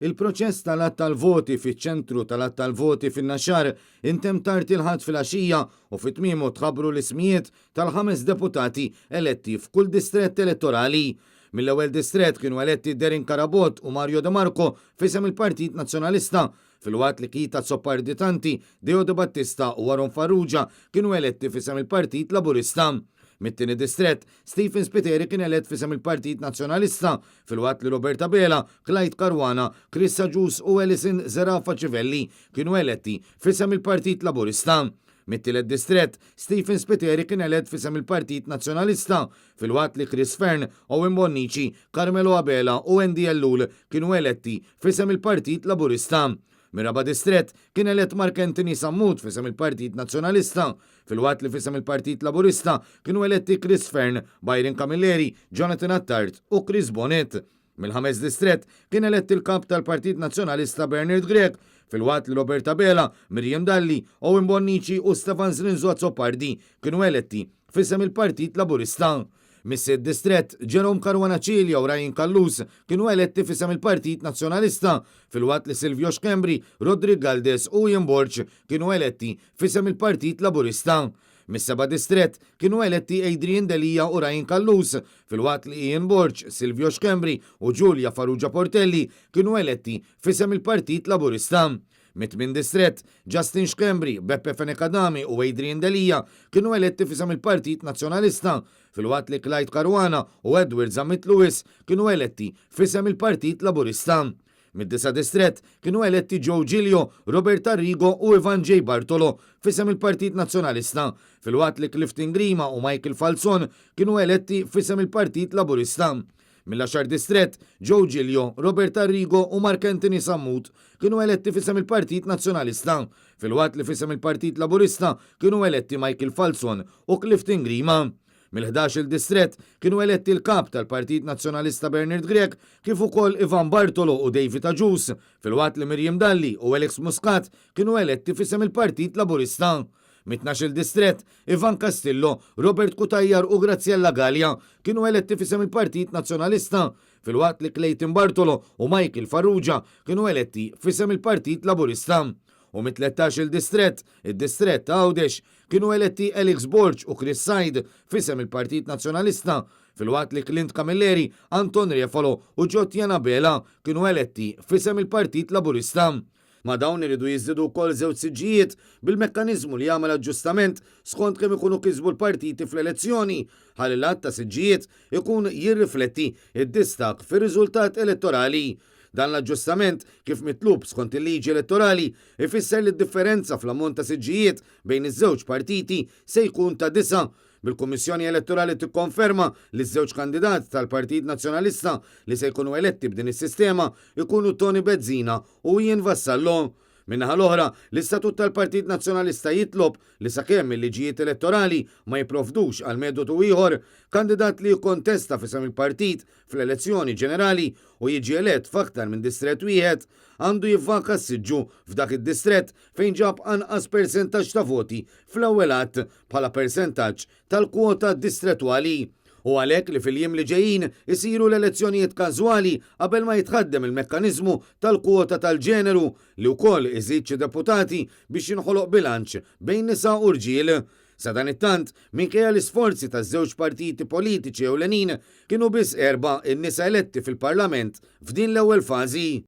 Il-proċess tal-att tal-voti fiċ-ċentru tal-att tal-voti fin-Naxxar intemm tard il-ħadd fil-għaxija u fit-tmiemu tħabbru l-ismijiet tal-5 deputati eletti f'kull distrett elettorali. Mill-ewwel distrett kienu eletti Derin Karabot u Mario De Marco fisem il-Partit Nazzjonalista, fil-waqt li Kita Zopparditanti, Deo De Battista u Aron Farrugia kienu eletti fisem il-Partit Laburista. Mit-tieni distrett, Stephen Spiteri kien elett fisem il-Partit Nazzjonalista, fil-waqt li Roberta Bela, Clyde Caruana, Chris Ġus u Ellison Zerafa Civelli kienu eletti fisem il-Partit Laburista. Mit-tielet distrett, Stephen Spiteri kien elett fisem il-Partit Nazzjonalista, fil-waqt li Chris Fern, Owen Bonnici, Carmelo Abela u Andy Ellul kienu eletti fisem il-Partit Laburista. Mir-raba distrett kien elett Mark Anthony Sammut fisem il-Partit Nazzjonalista, fil-waqt li fisem il-Partit Laburista kienu eletti Chris Fern, Byron Camilleri, Jonathan Attard u Chris Bonnet. Mill-5 distrett kien elett il-kap tal-Partit Nazzjonalista Bernard Grek, fil-waqt li Roberta Bela, Miriam Dalli, Owen Bonnici u Stefan Zrinzo Zoppardi kienu eletti fisem il-Partit Laburista. Mis-6 distrett, Jerome Caruana Cilja u Ryan Kallus kienu eletti fisem il-Partit Nazzjonalista, fil-waqt li Silvio Xkembri, Rodrigo Galdes u Ian Borch kienu eletti fisem il-Partit Laburista. Mis-7 distrett kienu eletti Adrian Delija u Ryan Kallus, fil-waqt li Ian Borch, Silvio Xkembri u Giulia Farrugia Portelli kienu eletti fisem il-Partit Laburista. Mit-8 distrett, Justin Xkembri, Beppe Fenekadami u Adrian Delija kienu eletti fisem il-Partit Nazzjonalista, fil-waqt li Clyde Caruana u Edward Zammit Lewis kienu eletti fisem il-Partit Laburista. Mid-9 distrett kienu eletti Joe Giglio, Robert Arrigo u Ivan J. Bartolo fisem il-Partit Nazzjonalista, fil-waqt li Clifton Grima u Michael Falzon kienu eletti fisem il-Partit Laburista. Mill-10 distrett, Joe Giglio, Robert Arrigo u Mark Anthony Sammut kienu eletti fisem il-Partit Nazzjonalista, fil-waqt li fisem il-Partit Laburista kienu eletti Michael Falzon u Clifton Grima. Mill-11 distrett kienu eletti l-kap tal-Partit Nazzjonalista Bernard Grek kif ukoll Ivan Bartolo u David Ġus, fil-waqt li Miriam Dalli u Alex Muscat kienu eletti fisem il-Partit Laburista. Mit-12 distrett, Ivan Castillo, Robert Kutajjar u Graziella Gallia kienu eletti fisem il-Partit Nazzjonalista, fil-waqt li Clayton Bartolo u Michael Farrugia kienu eletti fisem il-Partit Laburista. U mit-13 distrett, id-distrett ta' Għawdex kienu eletti Alex Borch u Chris Said fisem il-Partit Nazzjonalista, fil-waqt li Clint Camilleri, Anton Refalo u Ġotjana Bela kienu eletti fisem il-Partit Laburista. Ma dawn iridu jiżdidu wkoll żewġ siġġijiet bil-mekkaniżmu li jagħmel aġġustament skont kemm ikunu kisbu l-partiti fl-elezzjoni, ħalli l-att ta' siġġijiet ikun jirrifletti id-distak fir-riżultat elettorali. Dan l-aġġustament kif mitlub skont il-liġi elettorali ifisser li d-differenza fl-ammont ta' siġġijiet bejn iż-żewġ partiti se jkun ta' 9. Bil-Kummissjoni Elettorali tikkonferma li ż-żewġ kandidati tal-Partit Nazzjonalista li se jkunu eletti b'din is-sistema jkunu Tony Bezzina u Ian Vassallo. Minnaħa l-oħra, l-istatut tal-Partit Nazzjonalista jitlob li sakemm il-liġijiet elettorali ma jipprovdux għal metodu ieħor, kandidat li jikkontesta fisem il-partit fl-elezzjoni ġenerali u jiġi elett f'aktar minn distrett wieħed għandu jivvaka s-siġġu f'dak id-distrett fejn ġab anqas persentaġġ ta' voti fl-ewwel att bħala persentaġġ tal-kwota distrettwali. U għalhekk li fil-jiem li ġejjin isiru l-elezzjonijiet każwali qabel ma jitħaddem il-mekkaniżmu tal-kwota tal-ġeneru li wkoll iżid xi deputati biex jinħoloq bilanċ bejn nisa u rġiel. Sa dan it-tant, minkejja l-isforzi taż-żewġ partiti politiċi ewlenin kienu biss 4 in-nisa eletti fil-Parlament f'din l-ewwel fażi.